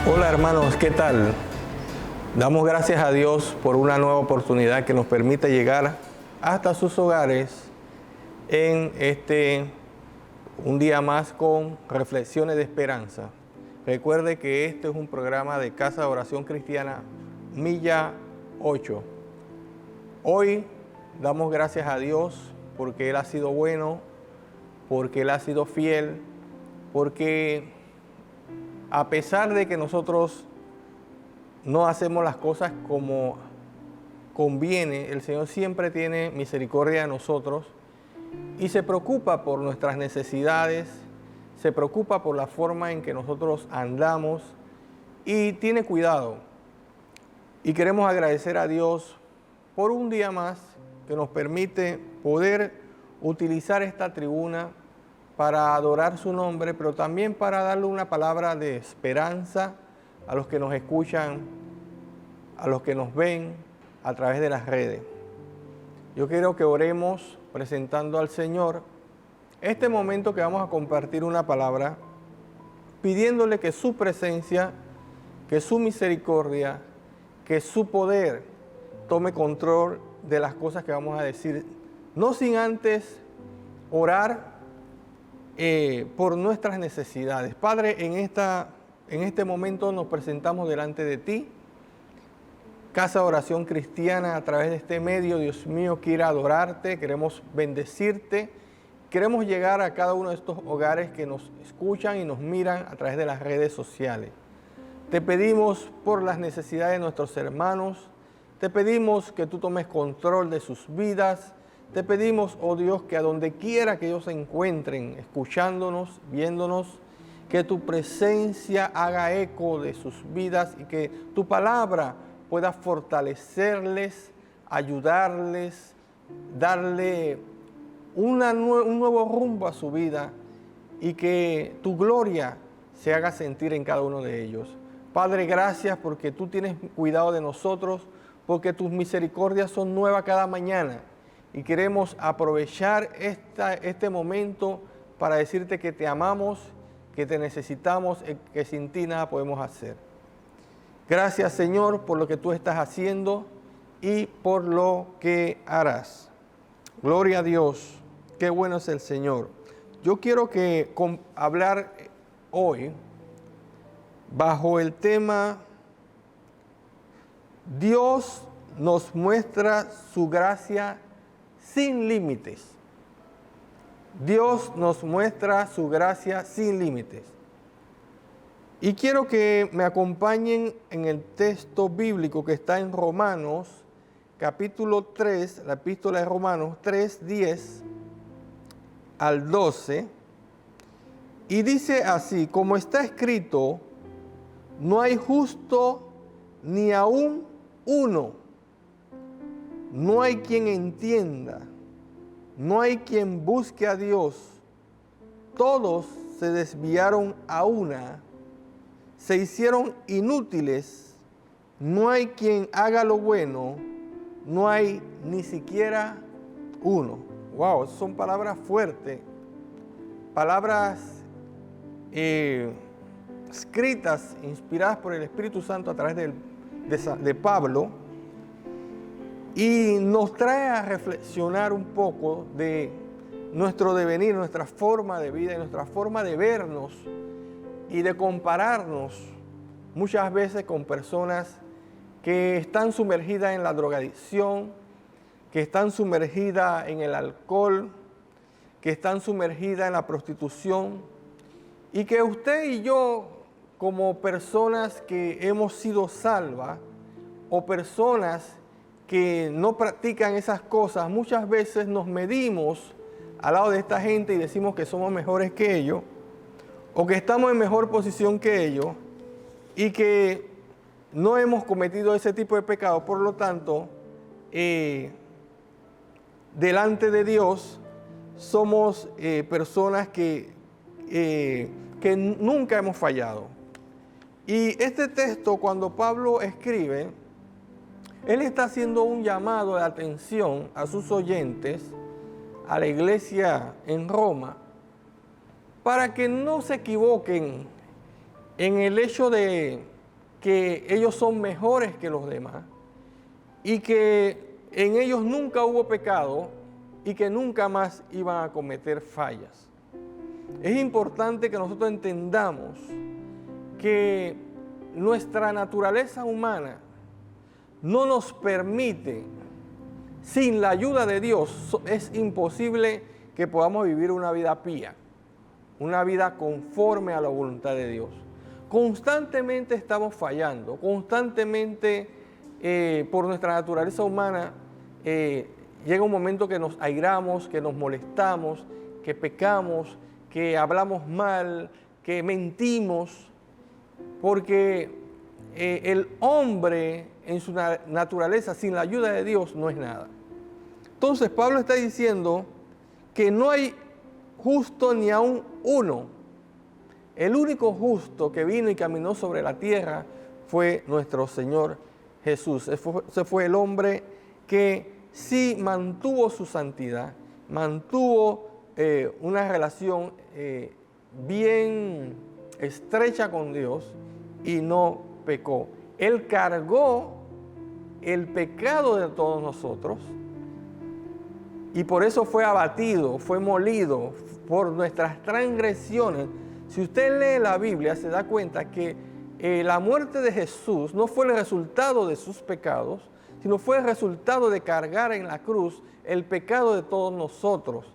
Hola hermanos, ¿qué tal? Damos gracias a Dios por una nueva oportunidad que nos permite llegar hasta sus hogares en un día más con reflexiones de esperanza. Recuerde que este es un programa de Casa de Oración Cristiana Milla 8. Hoy damos gracias a Dios porque Él ha sido bueno, porque Él ha sido fiel, porque a pesar de que nosotros no hacemos las cosas como conviene, el Señor siempre tiene misericordia de nosotros y se preocupa por nuestras necesidades, se preocupa por la forma en que nosotros andamos y tiene cuidado. Y queremos agradecer a Dios por un día más que nos permite poder utilizar esta tribuna para adorar su nombre, pero también para darle una palabra de esperanza a los que nos escuchan, a los que nos ven a través de las redes. Yo quiero que oremos presentando al Señor este momento que vamos a compartir una palabra, pidiéndole que su presencia, que su misericordia, que su poder tome control de las cosas que vamos a decir, no sin antes orar por nuestras necesidades. Padre, en este momento nos presentamos delante de ti, Casa de Oración Cristiana, a través de este medio. Dios mío, quiero adorarte, queremos bendecirte, queremos llegar a cada uno de estos hogares que nos escuchan y nos miran a través de las redes sociales. Te pedimos por las necesidades de nuestros hermanos, te pedimos que tú tomes control de sus vidas. Te pedimos, oh Dios, que a donde quiera que ellos se encuentren, escuchándonos, viéndonos, que tu presencia haga eco de sus vidas y que tu palabra pueda fortalecerles, ayudarles, darle un nuevo rumbo a su vida y que tu gloria se haga sentir en cada uno de ellos. Padre, gracias porque tú tienes cuidado de nosotros, porque tus misericordias son nuevas cada mañana. Y queremos aprovechar este momento para decirte que te amamos, que te necesitamos, que sin ti nada podemos hacer. Gracias, Señor, por lo que tú estás haciendo y por lo que harás. Gloria a Dios, qué bueno es el Señor. Yo quiero hablar hoy bajo el tema Dios nos muestra su gracia sin límites. Dios nos muestra su gracia sin límites. Y quiero que me acompañen en el texto bíblico que está en Romanos, capítulo 3, la epístola de Romanos 3, 10 al 12. Y dice así: como está escrito, no hay justo ni aún uno. No hay quien entienda, no hay quien busque a Dios. Todos se desviaron a una, se hicieron inútiles. No hay quien haga lo bueno, no hay ni siquiera uno. Wow, son palabras fuertes, palabras escritas, inspiradas por el Espíritu Santo a través de Pablo. Y nos trae a reflexionar un poco de nuestro devenir, nuestra forma de vida y nuestra forma de vernos y de compararnos muchas veces con personas que están sumergidas en la drogadicción, que están sumergidas en el alcohol, que están sumergidas en la prostitución, y que usted y yo, como personas que hemos sido salvas o personas que no practican esas cosas, muchas veces nos medimos al lado de esta gente y decimos que somos mejores que ellos o que estamos en mejor posición que ellos y que no hemos cometido ese tipo de pecado. Por lo tanto, delante de Dios somos personas que nunca hemos fallado. Y este texto, cuando Pablo escribe, él está haciendo un llamado de atención a sus oyentes, a la iglesia en Roma, para que no se equivoquen en el hecho de que ellos son mejores que los demás y que en ellos nunca hubo pecado y que nunca más iban a cometer fallas. Es importante que nosotros entendamos que nuestra naturaleza humana no nos permite, sin la ayuda de Dios, es imposible que podamos vivir una vida pía, una vida conforme a la voluntad de Dios. Constantemente estamos fallando, constantemente por nuestra naturaleza humana llega un momento que nos airamos, que nos molestamos, que pecamos, que hablamos mal, que mentimos, porque el hombre en su naturaleza sin la ayuda de Dios no es nada. Entonces Pablo está diciendo que no hay justo ni aun uno. El único justo que vino y caminó sobre la tierra fue nuestro Señor Jesús. Ese fue el hombre que sí mantuvo su santidad, mantuvo una relación bien estrecha con Dios y no pecó. Él cargó el pecado de todos nosotros y por eso fue abatido, fue molido por nuestras transgresiones. Si usted lee la Biblia, se da cuenta que la muerte de Jesús no fue el resultado de sus pecados, sino fue el resultado de cargar en la cruz el pecado de todos nosotros.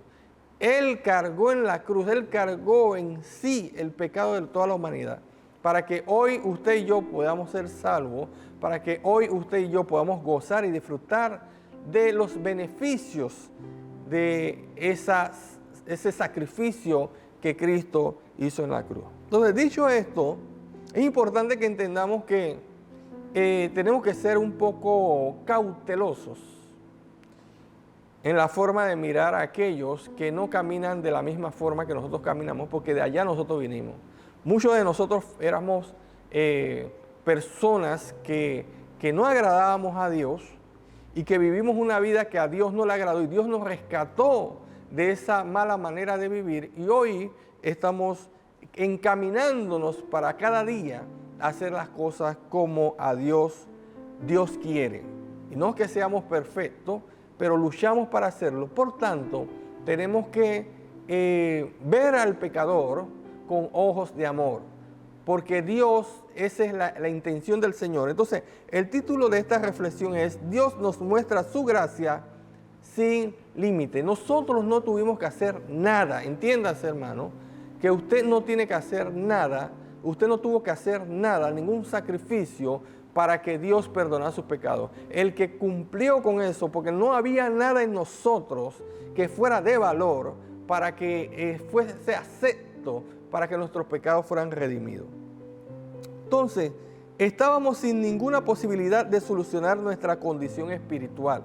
Él cargó en la cruz, Él cargó en sí el pecado de toda la humanidad, para que hoy usted y yo podamos ser salvos, para que hoy usted y yo podamos gozar y disfrutar de los beneficios de ese sacrificio que Cristo hizo en la cruz. Entonces, dicho esto, es importante que entendamos que tenemos que ser un poco cautelosos en la forma de mirar a aquellos que no caminan de la misma forma que nosotros caminamos, porque de allá nosotros vinimos. Muchos de nosotros éramos personas que no agradábamos a Dios y que vivimos una vida que a Dios no le agradó y Dios nos rescató de esa mala manera de vivir y hoy estamos encaminándonos para cada día a hacer las cosas como a Dios quiere. Y no es que seamos perfectos, pero luchamos para hacerlo. Por tanto, tenemos que ver al pecador con ojos de amor, porque Dios, esa es la intención del Señor. Entonces, el título de esta reflexión es: Dios nos muestra su gracia sin límite. Nosotros no tuvimos que hacer nada. Entiéndase, hermano, que usted no tiene que hacer nada, usted no tuvo que hacer nada, ningún sacrificio para que Dios perdonara sus pecados. El que cumplió con eso, porque no había nada en nosotros que fuera de valor para que fuese acepto, para que nuestros pecados fueran redimidos. Entonces, estábamos sin ninguna posibilidad de solucionar nuestra condición espiritual.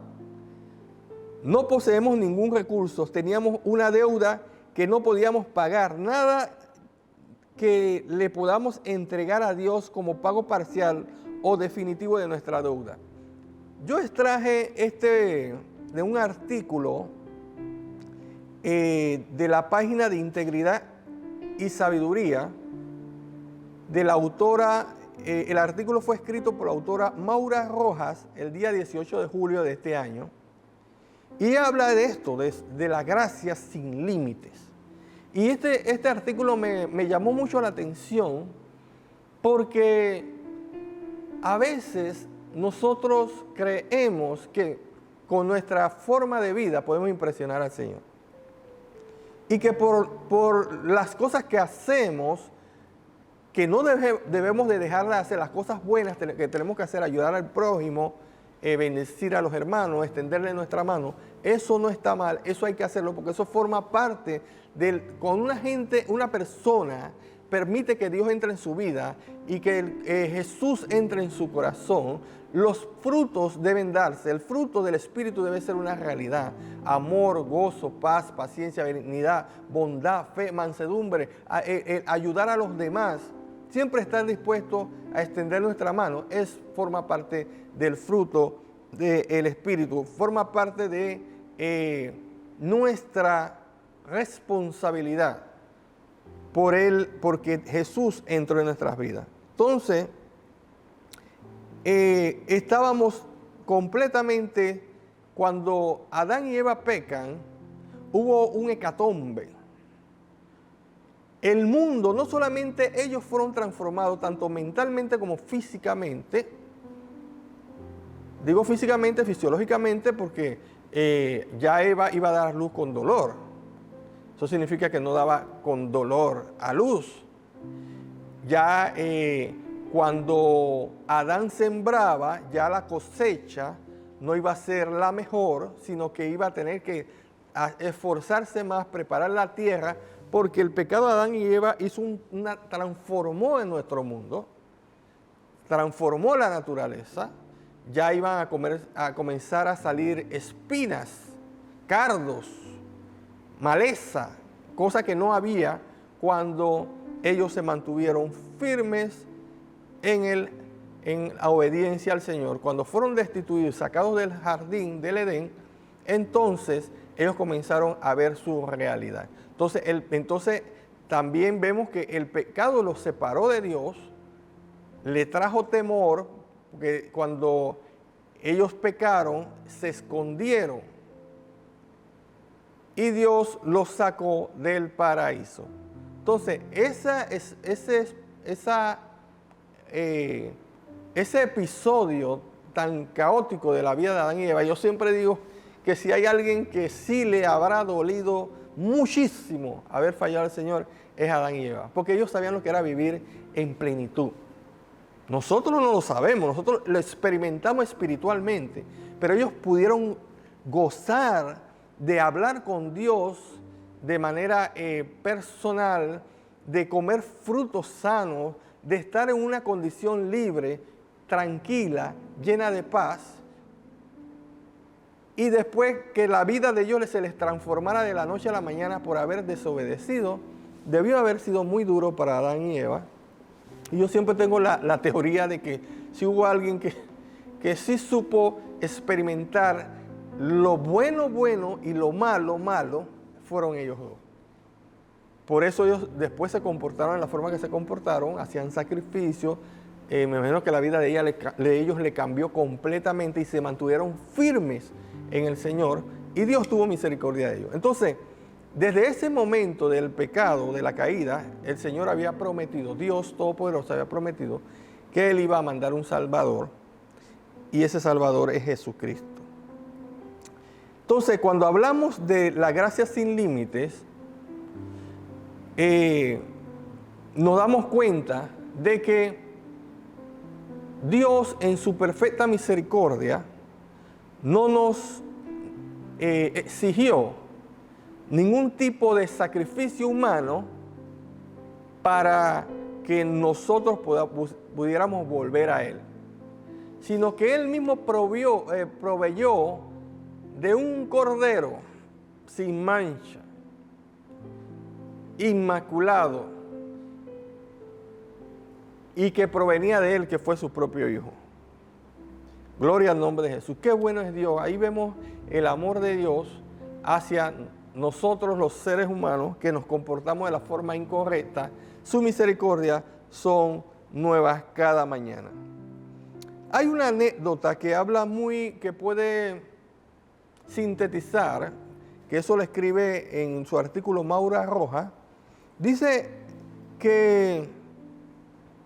No poseemos ningún recurso, teníamos una deuda que no podíamos pagar, nada que le podamos entregar a Dios como pago parcial o definitivo de nuestra deuda. Yo extraje de un artículo de la página de Integridad y Sabiduría de la autora, el artículo fue escrito por la autora Maura Rojas el día 18 de julio de este año y habla de esto, de la gracia sin límites. Y este artículo me llamó mucho la atención porque a veces nosotros creemos que con nuestra forma de vida podemos impresionar al Señor. Y que por las cosas que hacemos, que no debemos de dejar de hacer, las cosas buenas que tenemos que hacer, ayudar al prójimo, bendecir a los hermanos, extenderle nuestra mano, eso no está mal, eso hay que hacerlo porque eso forma parte cuando una persona permite que Dios entre en su vida y que Jesús entre en su corazón, los frutos deben darse. El fruto del Espíritu debe ser una realidad: amor, gozo, paz, paciencia, benignidad, bondad, fe, mansedumbre, ayudar a los demás. Siempre estar dispuesto a extender nuestra mano forma parte del fruto del Espíritu, forma parte de nuestra responsabilidad porque Jesús entró en nuestras vidas. Entonces, estábamos completamente, cuando Adán y Eva pecan, hubo un hecatombe. El mundo, no solamente ellos fueron transformados, tanto mentalmente como físicamente. Digo físicamente, fisiológicamente, porque ya Eva iba a dar luz con dolor. Eso significa que no daba con dolor a luz. Ya cuando Adán sembraba, ya la cosecha no iba a ser la mejor, sino que iba a tener que esforzarse más, preparar la tierra, porque el pecado de Adán y Eva transformó en nuestro mundo, transformó la naturaleza. Ya iban a comenzar a salir espinas, cardos, maleza, cosa que no había cuando ellos se mantuvieron firmes en la obediencia al Señor. Cuando fueron destituidos, sacados del jardín del Edén, entonces ellos comenzaron a ver su realidad. Entonces también vemos que el pecado los separó de Dios, le trajo temor, porque cuando ellos pecaron, se escondieron y Dios los sacó del paraíso. Entonces, ese episodio tan caótico de la vida de Adán y Eva, yo siempre digo que si hay alguien que sí le habrá dolido muchísimo haber fallado al Señor, es Adán y Eva, porque ellos sabían lo que era vivir en plenitud. Nosotros no lo sabemos, nosotros lo experimentamos espiritualmente, pero ellos pudieron gozar de hablar con Dios de manera personal, de comer frutos sanos, de estar en una condición libre, tranquila, llena de paz, y después que la vida de ellos se les transformara de la noche a la mañana por haber desobedecido, debió haber sido muy duro para Adán y Eva. Y yo siempre tengo la teoría de que si hubo alguien que sí supo experimentar lo bueno, bueno y lo malo, malo, fueron ellos dos. Por eso ellos después se comportaron de la forma que se comportaron, hacían sacrificios. Me imagino que la vida de ellos le cambió completamente y se mantuvieron firmes en el Señor y Dios tuvo misericordia de ellos. Entonces, desde ese momento del pecado, de la caída, el Señor había prometido, Dios Todopoderoso había prometido que Él iba a mandar un Salvador y ese Salvador es Jesucristo. Entonces, cuando hablamos de la gracia sin límites, nos damos cuenta de que Dios en su perfecta misericordia no nos exigió ningún tipo de sacrificio humano para que nosotros pudiéramos volver a Él, sino que Él mismo proveyó de un cordero sin mancha, inmaculado, y que provenía de Él, que fue su propio Hijo. Gloria al nombre de Jesús. Qué bueno es Dios. Ahí vemos el amor de Dios hacia nosotros los seres humanos que nos comportamos de la forma incorrecta. Su misericordia son nuevas cada mañana. Hay una anécdota que que puede sintetizar, que eso lo escribe en su artículo Maura Rojas. Dice que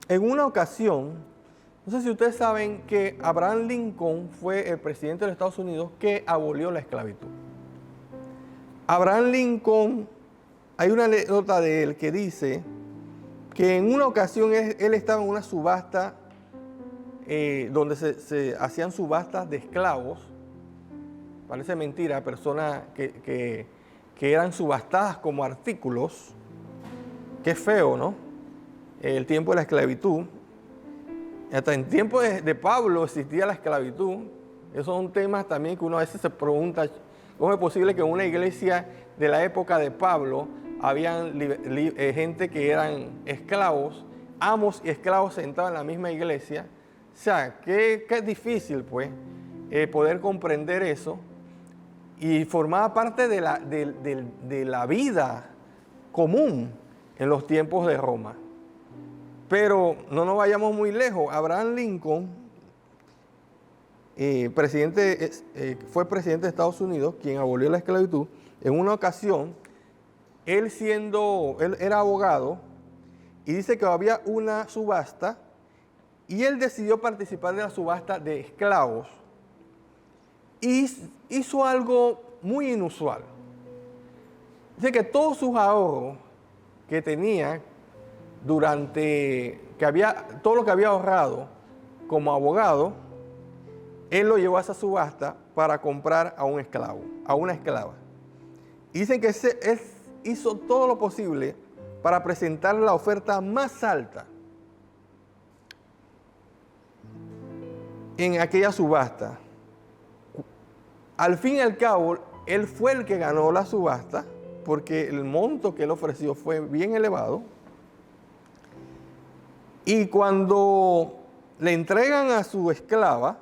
en una ocasión, no sé si ustedes saben que Abraham Lincoln fue el presidente de los Estados Unidos que abolió la esclavitud. Abraham Lincoln, hay una anécdota de él que dice que en una ocasión él estaba en una subasta donde se hacían subastas de esclavos. Parece mentira, personas que eran subastadas como artículos. Qué feo, ¿no? El tiempo de la esclavitud. Hasta en tiempo de Pablo existía la esclavitud. Esos son temas también que uno a veces se pregunta, ¿cómo es posible que en una iglesia de la época de Pablo habían gente que eran esclavos, amos y esclavos sentados en la misma iglesia? O sea, qué difícil pues poder comprender eso. Y formaba parte de la vida común en los tiempos de Roma. Pero no nos vayamos muy lejos. Abraham Lincoln fue presidente de Estados Unidos, quien abolió la esclavitud. En una ocasión, él era abogado, y dice que había una subasta, y él decidió participar de la subasta de esclavos. Y hizo algo muy inusual. Dice que todos sus ahorros que tenía todo lo que había ahorrado como abogado, él lo llevó a esa subasta para comprar a un esclavo, a una esclava. Y dicen que él hizo todo lo posible para presentar la oferta más alta en aquella subasta. Al fin y al cabo, él fue el que ganó la subasta, porque el monto que él ofreció fue bien elevado. Y cuando le entregan a su esclava,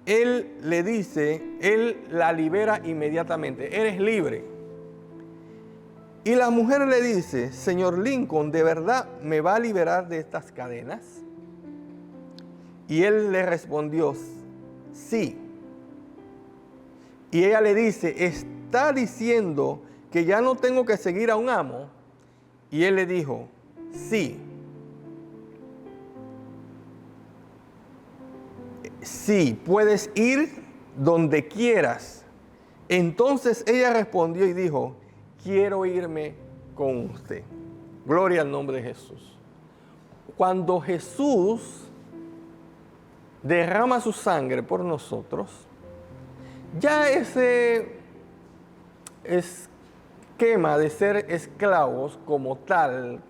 él le dice, él la libera inmediatamente, eres libre. Y la mujer le dice, señor Lincoln, ¿de verdad me va a liberar de estas cadenas? Y él le respondió, sí. Y ella le dice, ¿está diciendo que ya no tengo que seguir a un amo? Y él le dijo, sí. Sí, puedes ir donde quieras. Entonces ella respondió y dijo, quiero irme con usted. Gloria al nombre de Jesús. Cuando Jesús derrama su sangre por nosotros, ya ese esquema de ser esclavos como tal,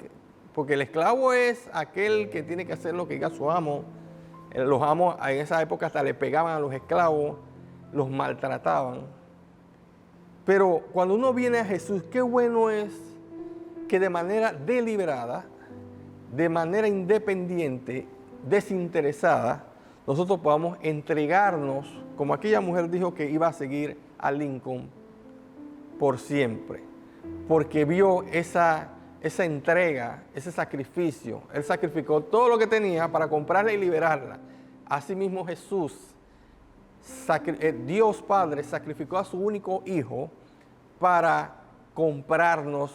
porque el esclavo es aquel que tiene que hacer lo que diga su amo. Los amos en esa época hasta le pegaban a los esclavos, los maltrataban. Pero cuando uno viene a Jesús, qué bueno es que de manera deliberada, de manera independiente, desinteresada, nosotros podamos entregarnos, como aquella mujer dijo que iba a seguir a Lincoln por siempre, porque vio esa entrega, ese sacrificio. Él sacrificó todo lo que tenía para comprarla y liberarla. Asimismo Jesús, Dios Padre, sacrificó a su único Hijo para comprarnos,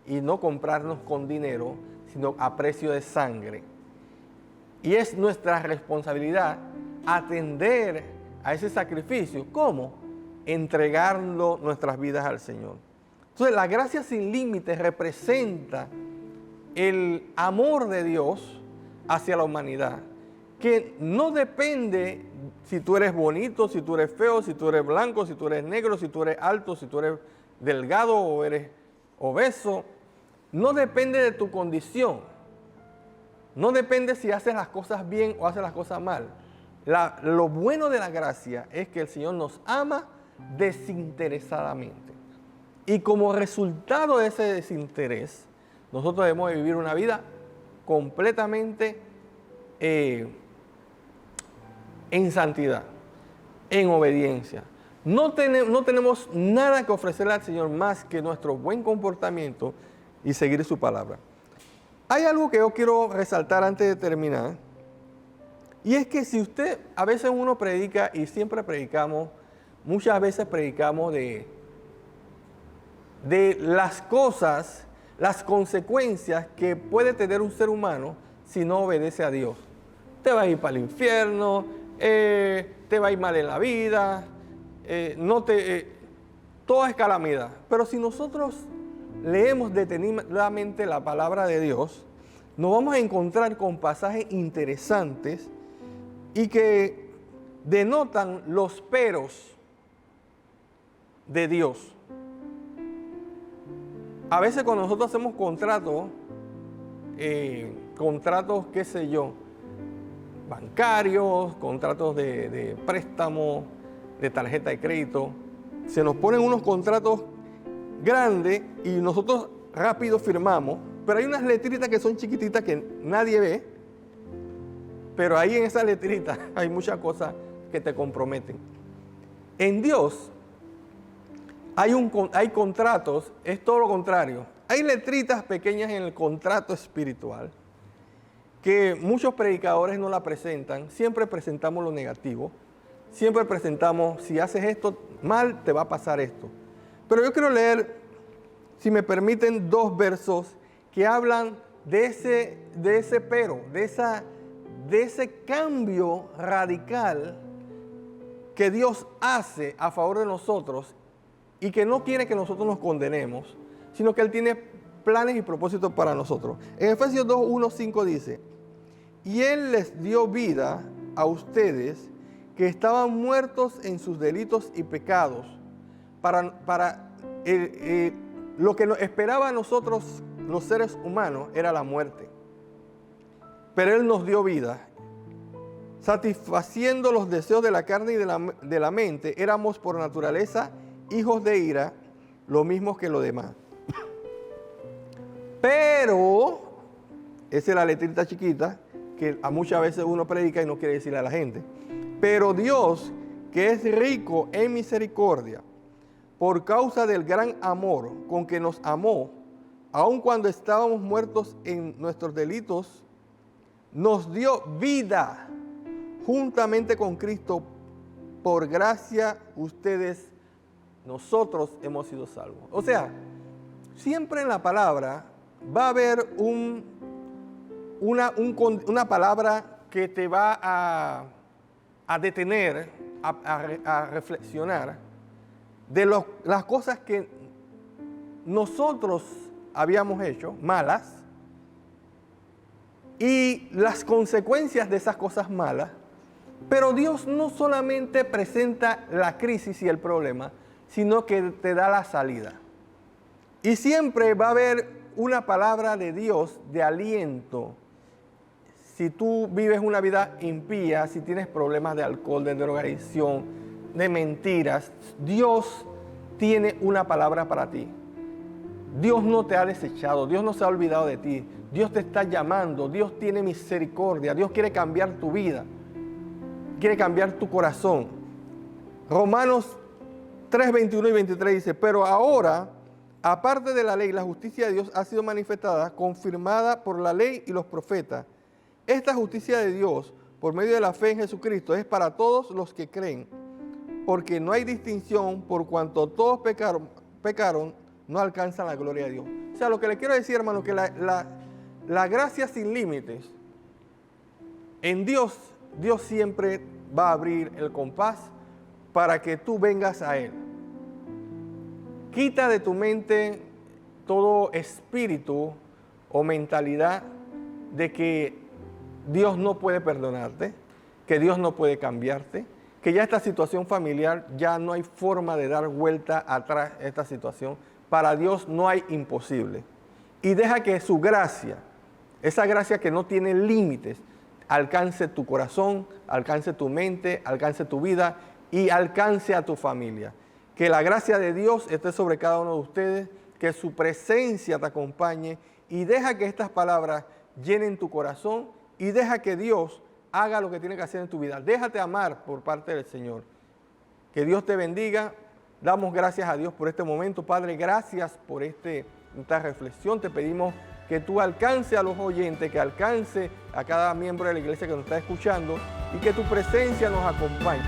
y no comprarnos con dinero, sino a precio de sangre. Y es nuestra responsabilidad atender a ese sacrificio. ¿Cómo? Entregando nuestras vidas al Señor. Entonces, la gracia sin límites representa el amor de Dios hacia la humanidad, que no depende si tú eres bonito, si tú eres feo, si tú eres blanco, si tú eres negro, si tú eres alto, si tú eres delgado o eres obeso. No depende de tu condición. No depende si haces las cosas bien o haces las cosas mal. Lo bueno de la gracia es que el Señor nos ama desinteresadamente. Y como resultado de ese desinterés, nosotros debemos vivir una vida completamente en santidad, en obediencia. No tenemos nada que ofrecerle al Señor más que nuestro buen comportamiento y seguir su palabra. Hay algo que yo quiero resaltar antes de terminar, y es que si usted, a veces uno predica, y siempre predicamos, muchas veces predicamos de las cosas, las consecuencias que puede tener un ser humano si no obedece a Dios. Te va a ir para el infierno, te va a ir mal en la vida, toda es calamidad. Pero si nosotros leemos detenidamente la palabra de Dios, nos vamos a encontrar con pasajes interesantes y que denotan los peros de Dios. A veces cuando nosotros hacemos contratos, qué sé yo, bancarios, contratos de préstamo, de tarjeta de crédito, se nos ponen unos contratos grandes y nosotros rápido firmamos, pero hay unas letritas que son chiquititas que nadie ve, pero ahí en esas letritas hay muchas cosas que te comprometen. En Dios hay contratos, es todo lo contrario. Hay letritas pequeñas en el contrato espiritual que muchos predicadores no la presentan. Siempre presentamos lo negativo. Siempre presentamos, si haces esto mal, te va a pasar esto. Pero yo quiero leer, si me permiten, 2 versos que hablan de ese pero, de ese cambio radical que Dios hace a favor de nosotros y que no quiere que nosotros nos condenemos, sino que Él tiene planes y propósitos para nosotros. En Efesios 2, 1, 5 dice: y Él les dio vida a ustedes que estaban muertos en sus delitos y pecados, para lo que nos esperaba a nosotros los seres humanos era la muerte. Pero Él nos dio vida, satisfaciendo los deseos de la carne y de la mente. Éramos por naturaleza hijos de ira, lo mismo que los demás. Pero, esa es la letrita chiquita que a muchas veces uno predica y no quiere decirle a la gente. Pero Dios, que es rico en misericordia, por causa del gran amor con que nos amó, aun cuando estábamos muertos en nuestros delitos, nos dio vida juntamente con Cristo. Por gracia nosotros hemos sido salvos. O sea, siempre en la palabra va a haber una palabra que te va a detener, a reflexionar de las cosas que nosotros habíamos hecho, malas, y las consecuencias de esas cosas malas. Pero Dios no solamente presenta la crisis y el problema, sino que te da la salida. Y siempre va a haber una palabra de Dios de aliento. Si tú vives una vida impía, si tienes problemas de alcohol, de drogadicción, de mentiras, Dios tiene una palabra para ti. Dios no te ha desechado, Dios no se ha olvidado de ti. Dios te está llamando, Dios tiene misericordia, Dios quiere cambiar tu vida, quiere cambiar tu corazón. Romanos 3, 21 y 23 dice: pero ahora, aparte de la ley, la justicia de Dios ha sido manifestada, confirmada por la ley y los profetas. Esta justicia de Dios, por medio de la fe en Jesucristo, es para todos los que creen, porque no hay distinción, por cuanto todos pecaron, no alcanzan la gloria de Dios. O sea, lo que le quiero decir, hermano, que la gracia sin límites, en Dios siempre va a abrir el compás para que tú vengas a Él. Quita de tu mente todo espíritu o mentalidad de que Dios no puede perdonarte, que Dios no puede cambiarte, que ya esta situación familiar ya no hay forma de dar vuelta atrás a esta situación. Para Dios no hay imposible. Y deja que su gracia, esa gracia que no tiene límites, alcance tu corazón, alcance tu mente, alcance tu vida y alcance a tu familia. Que la gracia de Dios esté sobre cada uno de ustedes, que su presencia te acompañe y deja que estas palabras llenen tu corazón y deja que Dios haga lo que tiene que hacer en tu vida. Déjate amar por parte del Señor. Que Dios te bendiga. Damos gracias a Dios por este momento. Padre, gracias por esta reflexión. Te pedimos que tú alcance a los oyentes, que alcance a cada miembro de la iglesia que nos está escuchando y que tu presencia nos acompañe.